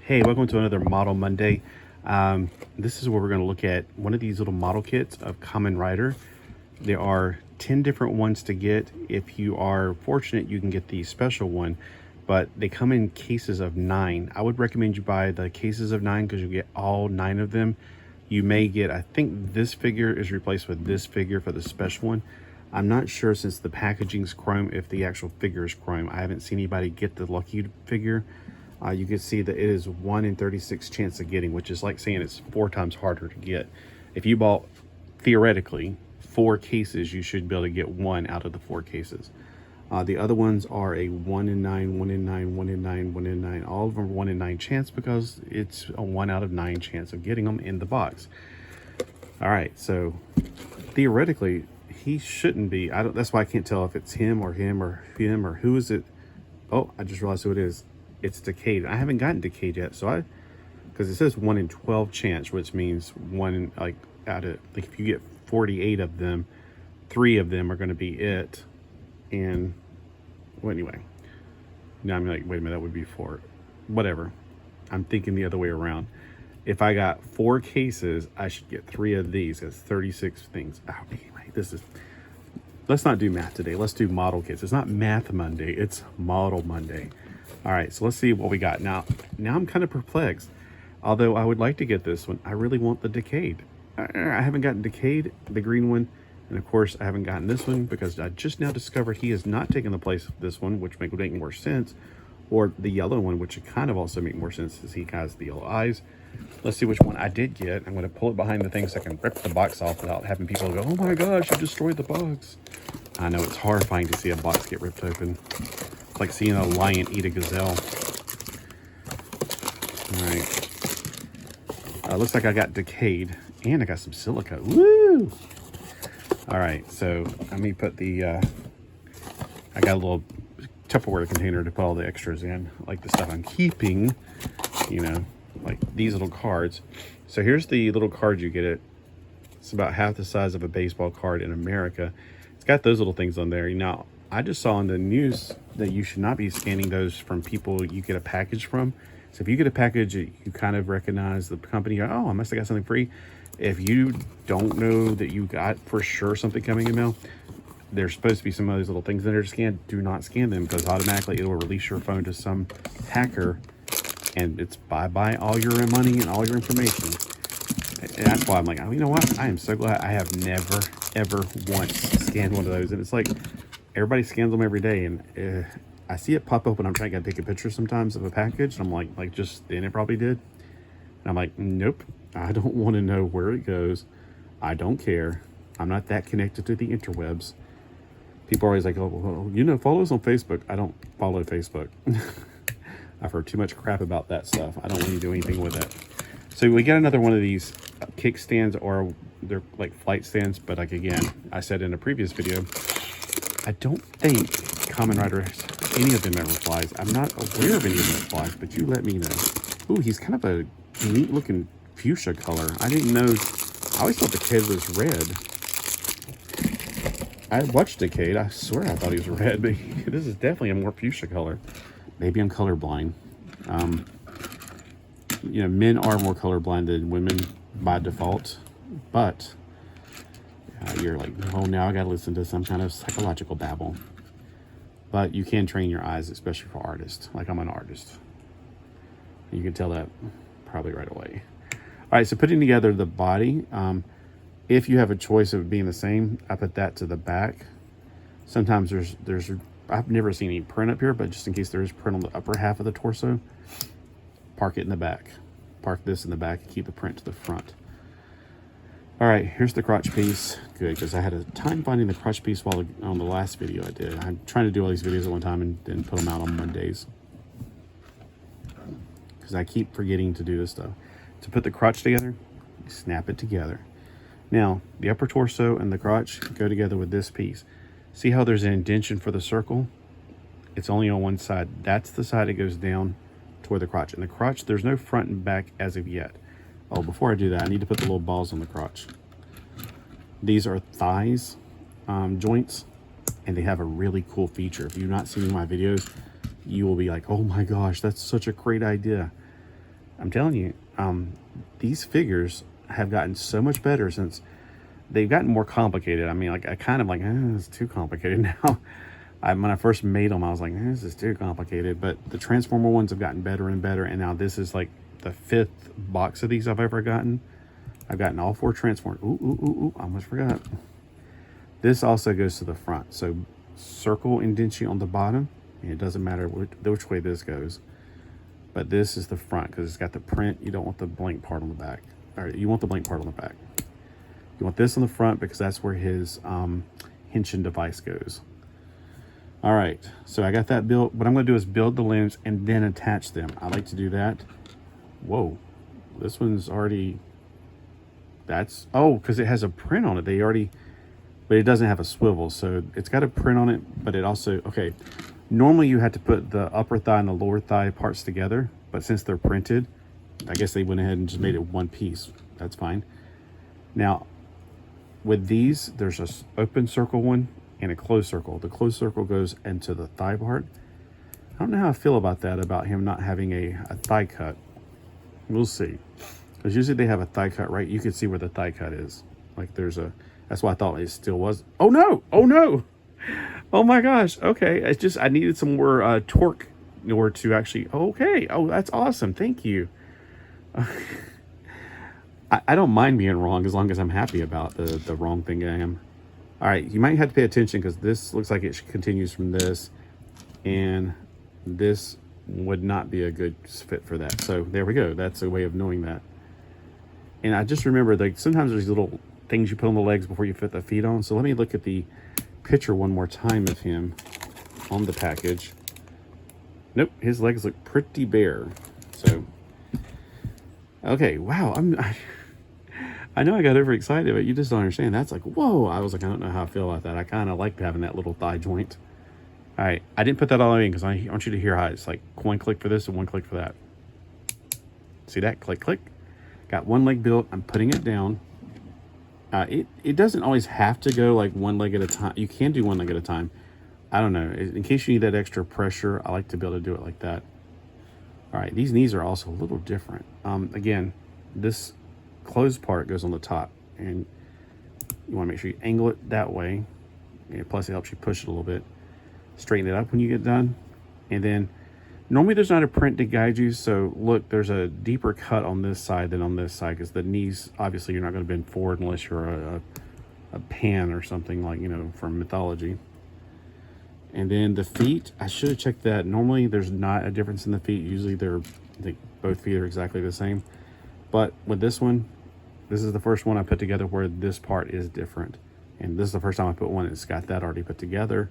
Hey, welcome to another Model Monday. This is where we're going to look at one of these little model kits of Kamen Rider. There are 10 different ones to get. If you are fortunate, you can get the special one, but they come in cases of 9. I would recommend you buy the cases of 9 because you get all 9 of them. You may get, I think this figure is replaced with this figure for the special one. I'm not sure, since the packaging's chrome, if the actual figure is chrome. I haven't seen anybody get the lucky figure. You can see that it is 1 in 36 chance of getting, which is like saying it's 4 times harder to get. If you bought, theoretically, 4 cases, you should be able to get 1 out of the 4 cases. The other ones are a 1 in 9, 1 in 9, 1 in 9, 1 in 9. All of them are 1 in 9 chance because it's a 1 out of 9 chance of getting them in the box. All right, so theoretically, he shouldn't be. That's why I can't tell if it's him or him or him or who is it. Oh, I just realized who it is. It's Decade. I haven't gotten Decade yet, so because it says 1 in 12 chance, which means out of, like, if you get 48 of them, 3 of them are going to be it. And well, anyway, now I'm like, wait a minute, that would be 4. Whatever. I'm thinking the other way around. If I got 4 cases, I should get 3 of these. That's 36 things. Oh, anyway, let's not do math today. Let's do model kits. It's not Math Monday. It's Model Monday. All right, so let's see what we got. Now I'm kind of perplexed. Although I would like to get this one. I really want the Decade. I haven't gotten Decade, the green one. And of course, I haven't gotten this one because I just now discovered he has not taken the place of this one, which would make more sense. Or the yellow one, which would kind of also make more sense, as he has the yellow eyes. Let's see which one I did get. I'm going to pull it behind the thing so I can rip the box off without having people go, oh my gosh, you destroyed the box. I know, it's horrifying to see a box get ripped open. It's like seeing a lion eat a gazelle. All right. Looks like I got Decade, and I got some silica. Woo! All right, so let me put the, I got a little Tupperware container to put all the extras in, like the stuff I'm keeping, you know, like these little cards. So here's the little card you get. It's about half the size of a baseball card in America. It's got those little things on there. Now, I just saw in the news that you should not be scanning those from people you get a package from. So if you get a package, you kind of recognize the company. Oh, I must have got something free. If you don't know that you got for sure something coming in mail, there's supposed to be some of those little things in there to scan. Do not scan them, because automatically it will release your phone to some hacker, and it's bye-bye all your money and all your information. And that's why I'm like, oh, you know what? I am so glad I have never, ever once scanned one of those. And it's like, everybody scans them every day, and I see it pop up when I'm trying to take a picture sometimes of a package, and I'm like just then it probably did. And I'm like, nope, I don't want to know where it goes. I don't care. I'm not that connected to the interwebs. People are always like, oh, well, you know, follow us on Facebook. I don't follow Facebook. I've heard too much crap about that stuff. I don't want to do anything with it. So we got another one of these kickstands, or they're like flight stands. But like, again, I said in a previous video, I don't think Kamen Rider has any of them ever flies. I'm not aware of any of them flies, but you let me know. Ooh, he's kind of a neat looking fuchsia color. I didn't know. I always thought the kid was red. I watched Decade. I swear I thought he was red, but this is definitely a more fuchsia color. Maybe I'm colorblind. You know, men are more colorblind than women by default, but you're like, oh, now I got to listen to some kind of psychological babble. But you can train your eyes, especially for artists. Like, I'm an artist. You can tell that probably right away. All right, so putting together the body. If you have a choice of being the same, I put that to the back. Sometimes there's I've never seen any print up here, but just in case there is print on the upper half of the torso, park it in the back. Park this in the back and keep the print to the front. All right, here's the crotch piece. Good, because I had a time finding the crotch piece while on the last video I did. I'm trying to do all these videos at one time and then put them out on Mondays, because I keep forgetting to do this stuff. To put the crotch together, snap it together. Now, the upper torso and the crotch go together with this piece. See how there's an indention for the circle? It's only on one side. That's the side it goes down toward the crotch. And the crotch, there's no front and back as of yet. Oh, before I do that, I need to put the little balls on the crotch. These are thighs joints, and they have a really cool feature. If you've not seen my videos, you will be like, oh my gosh, that's such a great idea. I'm telling you, these figures have gotten so much better since they've gotten more complicated. I mean, like, I kind of like, it's too complicated now. When I first made them, I was like, this is too complicated. But the Transformer ones have gotten better and better. And now this is like the 5th box of these I've ever gotten. I've gotten all 4 Transformers. Ooh, I almost forgot. This also goes to the front. So circle indentation on the bottom. And it doesn't matter which way this goes. But this is the front because it's got the print. You don't want the blank part on the back. Or you want the blank part on the back. You want this on the front because that's where his henshin device goes. All right, so I got that built. What I'm going to do is build the limbs and then attach them. I like to do that. Whoa, this one's already, because it has a print on it. But it doesn't have a swivel. So it's got a print on it, but it also, okay. Normally you had to put the upper thigh and the lower thigh parts together, but since they're printed, I guess they went ahead and just made it one piece. That's fine. Now, with these, there's an open circle one and a closed circle. The closed circle goes into the thigh part. I don't know how I feel about that, about him not having a thigh cut. We'll see. Because usually they have a thigh cut, right? You can see where the thigh cut is. Like that's why I thought it still was. Oh no! Oh no! Oh my gosh. Okay. It's just, I needed some more torque in order to actually, okay. Oh, that's awesome. Thank you. I don't mind being wrong as long as I'm happy about the wrong thing I am. All right. You might have to pay attention because this looks like it continues from this, and this would not be a good fit for that. So there we go. That's a way of knowing that. And I just remember, like, sometimes there's little things you put on the legs before you fit the feet on. So let me look at the picture one more time of him on the package. Nope, his legs look pretty bare. So, okay, wow. I know I got overexcited, but you just don't understand. That's like, whoa. I was like, I don't know how I feel about that. I kind of like having that little thigh joint. All right, I didn't put that all in because I want you to hear how it's like one click for this and one click for that. See that? Click, click. Got one leg built. I'm putting it down. It doesn't always have to go like one leg at a time. You can do one leg at a time. I don't know. In case you need that extra pressure, I like to be able to do it like that. All right, these knees are also a little different. Again, this closed part goes on the top, and you want to make sure you angle it that way. And plus, it helps you push it a little bit. Straighten it up when you get done. And then, normally there's not a print to guide you. So look, there's a deeper cut on this side than on this side because the knees, obviously, you're not going to bend forward unless you're a pan or something like, from mythology. And then the feet, I should have checked that. Normally there's not a difference in the feet. Usually I think both feet are exactly the same. But with this one, this is the first one I put together where this part is different. And this is the first time I put one that's got that already put together.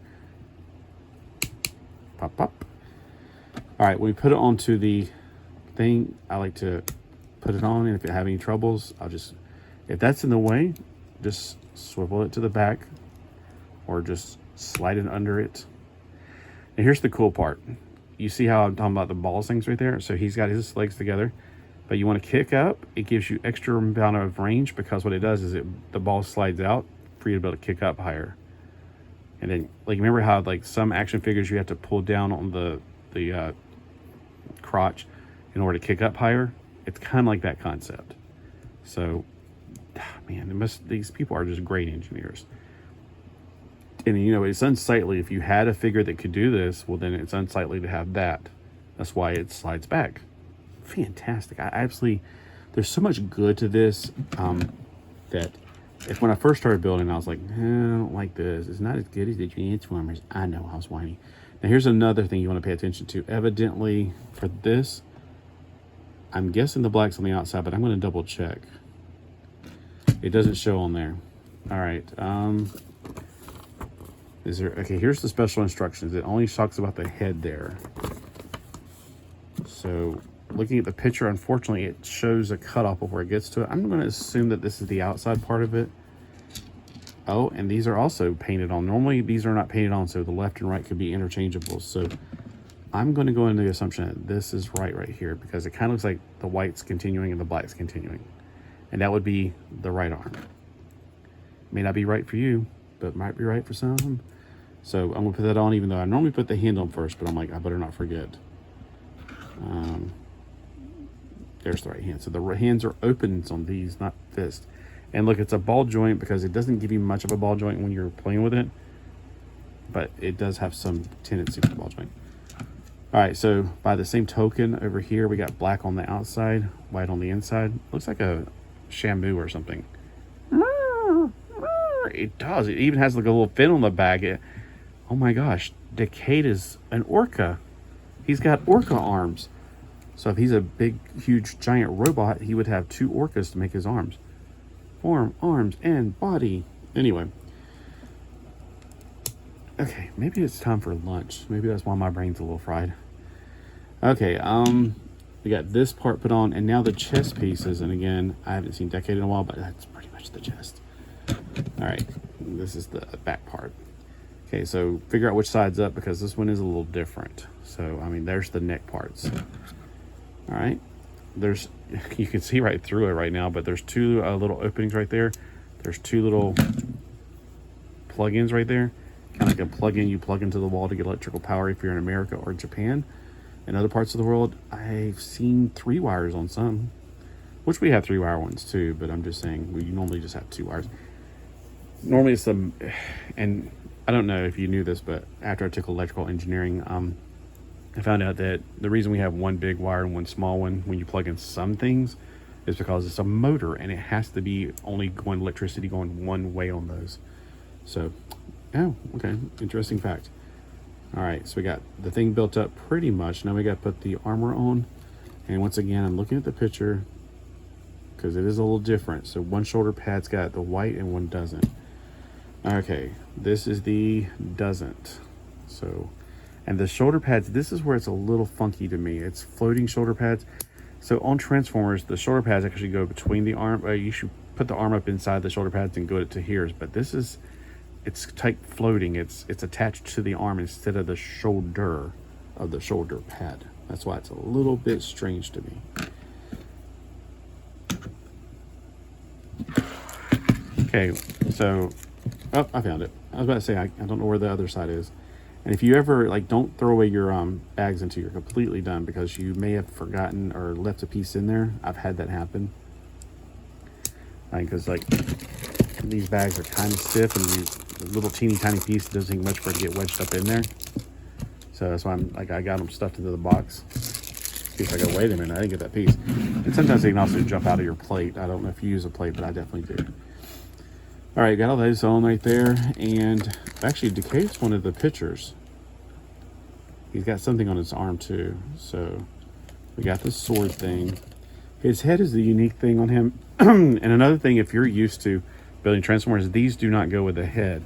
Pop, pop. All right, when we put it onto the thing, I like to put it on, and if you have any troubles, if that's in the way, just swivel it to the back or just slide it under it. And here's the cool part. You see how I'm talking about the balls things right there? So he's got his legs together, but you want to kick up. It gives you extra amount of range because what it does is the ball slides out for you to be able to kick up higher. And then, like, remember how like some action figures you have to pull down on the crotch in order to kick up higher? It's kind of like that concept. So, man, these people are just great engineers. And it's unsightly. If you had a figure that could do this, well, then it's unsightly to have that. That's why it slides back. Fantastic. I absolutely, there's so much good to this that when I first started building, I was like, I don't like this. It's not as good as the Transformers. I know, I was whiny. Now, here's another thing you want to pay attention to. Evidently, for this, I'm guessing the black's on the outside, but I'm going to double check. It doesn't show on there. All right. Okay, here's the special instructions. It only talks about the head there. So, looking at the picture, unfortunately, it shows a cutoff of where it gets to it. I'm going to assume that this is the outside part of it. Oh, and these are also painted on. Normally, these are not painted on, so the left and right could be interchangeable. So I'm going to go into the assumption that this is right here, because it kind of looks like the white's continuing and the black's continuing. And that would be the right arm. May not be right for you, but might be right for some. So I'm going to put that on, even though I normally put the hand on first, but I'm like, I better not forget. There's the right hand. So the hands are opens on these, not fist. And look, it's a ball joint because it doesn't give you much of a ball joint when you're playing with it, but it does have some tendency for the ball joint. All right, so by the same token, over here we got black on the outside, white on the inside. Looks like a shamu or something. It does. It even has like a little fin on the back. Oh my gosh, Decade is an orca. He's got orca arms. So if he's a big, huge, giant robot, he would have 2 orcas to make his arms. Form, arms, and body. Anyway. Okay, maybe it's time for lunch. Maybe that's why my brain's a little fried. Okay, we got this part put on, and now the chest pieces. And again, I haven't seen Decade in a while, but that's pretty much the chest. All right, this is the back part. Okay, so figure out which side's up because this one is a little different. So, I mean, there's the neck parts. All right, there's, you can see right through it right now, but there's 2 little openings right there. There's 2 little plug-ins right there. Kind of like a plug-in you plug into the wall to get electrical power if you're in America or Japan. In other parts of the world, I've seen 3 wires on some, which we have 3-wire ones too, but I'm just saying we normally just have 2 wires. Normally it's some, and I don't know if you knew this, but after I took electrical engineering, I found out that the reason we have 1 big wire and 1 small one when you plug in some things is because it's a motor and it has to be only going electricity going one way on those. So, oh, okay, interesting fact. All right, so we got the thing built up pretty much. Now we got to put the armor on. And once again, I'm looking at the picture because it is a little different. So 1 shoulder pad's got the white and 1 doesn't. Okay, this is the doesn't. So, and the shoulder pads, this is where it's a little funky to me. It's floating shoulder pads. So on Transformers, the shoulder pads actually go between the arm. You should put the arm up inside the shoulder pads and go to here's. But this is, it's tight floating. It's attached to the arm instead of the shoulder of the shoulder pad. That's why it's a little bit strange to me. Okay, so, oh, I found it. I was about to say, I don't know where the other side is. And if you ever, like, don't throw away your bags until you're completely done because you may have forgotten or left a piece in there. I've had that happen. Because, like, these bags are kind of stiff and the little teeny tiny piece doesn't take much for it to get wedged up in there. So that's why I'm, like, I got them stuffed into the box. In case I go, wait a minute, I didn't get that piece. And sometimes they can also jump out of your plate. I don't know if you use a plate, but I definitely do. All right, got all those on right there. And actually, Decade's one of the pictures. He's got something on his arm too. So we got the sword thing. His head is the unique thing on him. And another thing, if you're used to building Transformers, these do not go with the head.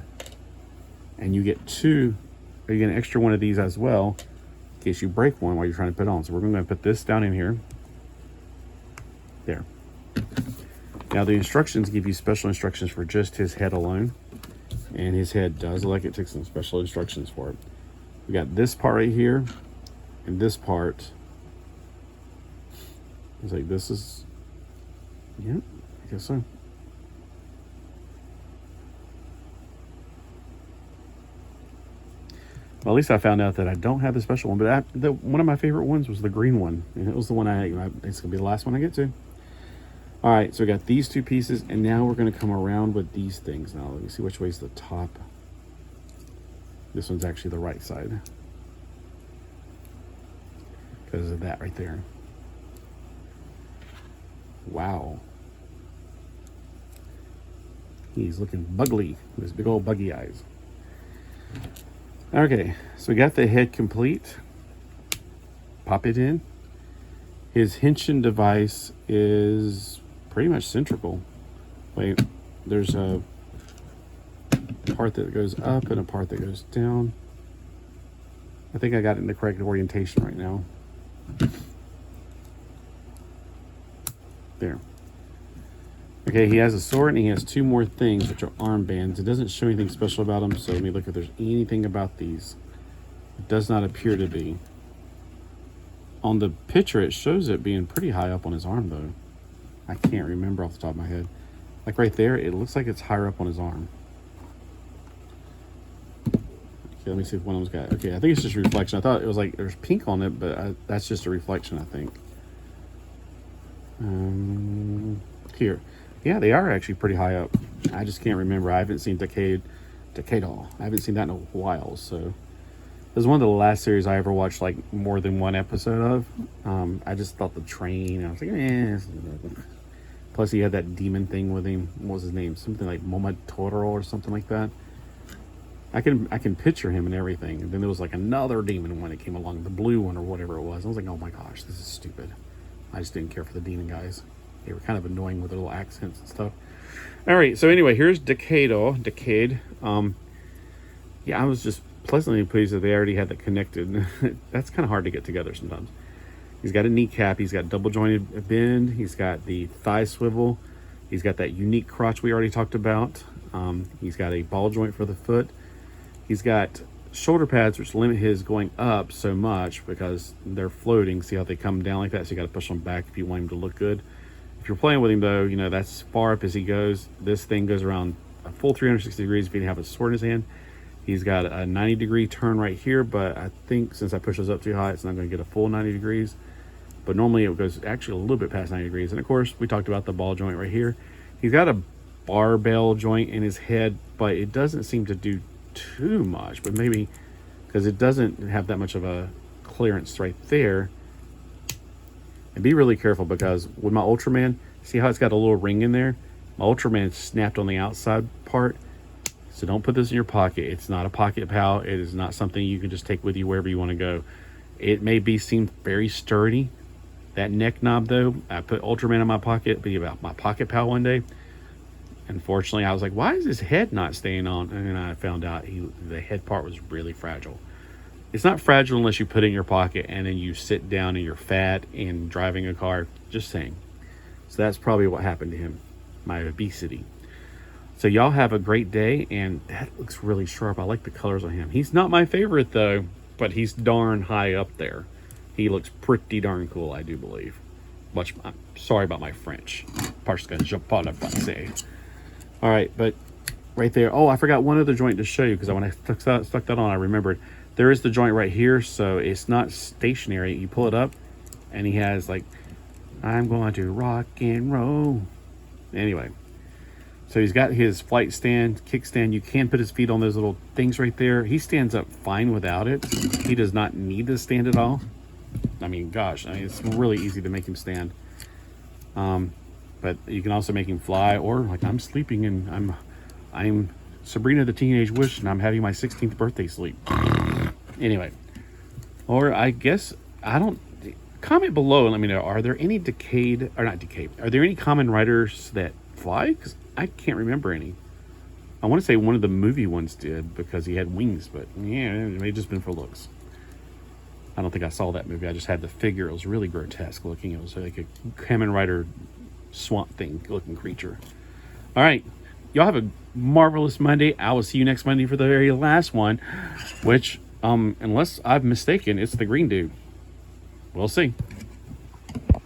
And you get 2, or you get an extra one of these as well, in case you break one while you're trying to put on. So we're going to put this down in here. There. Now the instructions give you special instructions for just his head alone. And his head does look like it took some special instructions for it. We got this part right here, and this part. It's like this is, yeah, I guess so. Well, at least I found out that I don't have the special one, but one of my favorite ones was the green one, and it was the one it's gonna be the last one I get to. All right, so we got these 2 pieces, and now we're gonna come around with these things. Now, let me see which way's the top. This one's actually the right side because of that right there. Wow. He's looking bugly with his big old buggy eyes. Okay, so we got the head complete. Pop it in. His henshin device is pretty much centrical. Wait, there's a part that goes up and a part that goes down. I think I got it in the correct orientation right now. There. Okay, he has a sword and he has 2 more things, which are armbands. It doesn't show anything special about them, so let me look if there's anything about these. It does not appear to be. On the picture, it shows it being pretty high up on his arm, though. I can't remember off the top of my head. Like right there, it looks like it's higher up on his arm. Okay, let me see if one of them's got. Okay, I think it's just a reflection. I thought it was like there's pink on it, but that's just a reflection, I think. Here. Yeah, they are actually pretty high up. I just can't remember. I haven't seen Decadal. I haven't seen that in a while, so it was one of the last series I ever watched like more than one episode of. I just thought the train, I was like, plus he had that demon thing with him. What was his name? Something like Momotaro or something like that. I can picture him and everything. And then there was like another demon one that came along, the blue one or whatever it was. I was like, oh my gosh, this is stupid. I just didn't care for the demon guys. They were kind of annoying with their little accents and stuff. All right, so anyway, here's Decade. Yeah, I was just pleasantly pleased that they already had that connected. That's kind of hard to get together sometimes. He's got a kneecap. He's got double jointed bend. He's got the thigh swivel. He's got that unique crotch we already talked about. He's got a ball joint for the foot. He's got shoulder pads, which limit his going up so much because they're floating. See how they come down like that? So you got to push them back if you want him to look good. If you're playing with him, though, you know, that's as far up as he goes. This thing goes around a full 360 degrees if you have a sword in his hand. He's got a 90-degree turn right here, but I think since I push this up too high, it's not going to get a full 90 degrees. But normally it goes actually a little bit past 90 degrees. And, of course, we talked about the ball joint right here. He's got a barbell joint in his head, but it doesn't seem to do too much. But maybe because it doesn't have that much of a clearance right there. And be really careful because with my Ultraman, see how it's got a little ring in there? My Ultraman snapped on the outside part. So don't put this in your pocket. It's not a pocket pal. It is not something you can just take with you wherever you want to go. It may seem very sturdy. That neck knob, though, I put Ultraman in my pocket, be about my pocket pal one day. Unfortunately, I was like, why is his head not staying on? And then I found out the head part was really fragile. It's not fragile unless you put it in your pocket and then you sit down and you're fat and driving a car. Just saying. So that's probably what happened to him. My obesity. So y'all have a great day, and that looks really sharp. I like the colors on him. He's not my favorite, though, but he's darn high up there. He looks pretty darn cool, I do believe. I'm sorry about my French. Parce que je parle français. All right, but right there. Oh, I forgot one other joint to show you because when I stuck that on, I remembered. There is the joint right here, so it's not stationary. You pull it up, and he has like, I'm going to rock and roll. Anyway, so he's got his flight stand, kickstand. You can put his feet on those little things right there. He stands up fine without it. He does not need to stand at all. I mean, gosh, it's really easy to make him stand. But you can also make him fly, or like I'm sleeping and I'm Sabrina the Teenage Witch, and I'm having my 16th birthday sleep. Anyway, or I guess comment below and let me know, are there any are there any Kamen riders that fly? Because I can't remember any. I want to say one of the movie ones did because he had wings, but yeah, it may have just been for looks. I don't think I saw that movie. I just had the figure. It was really grotesque looking. It was like a Kamen Rider swamp thing looking creature. All right, y'all have a marvelous Monday. I will see you next Monday for the very last one, which unless I've mistaken, it's the green dude. We'll see.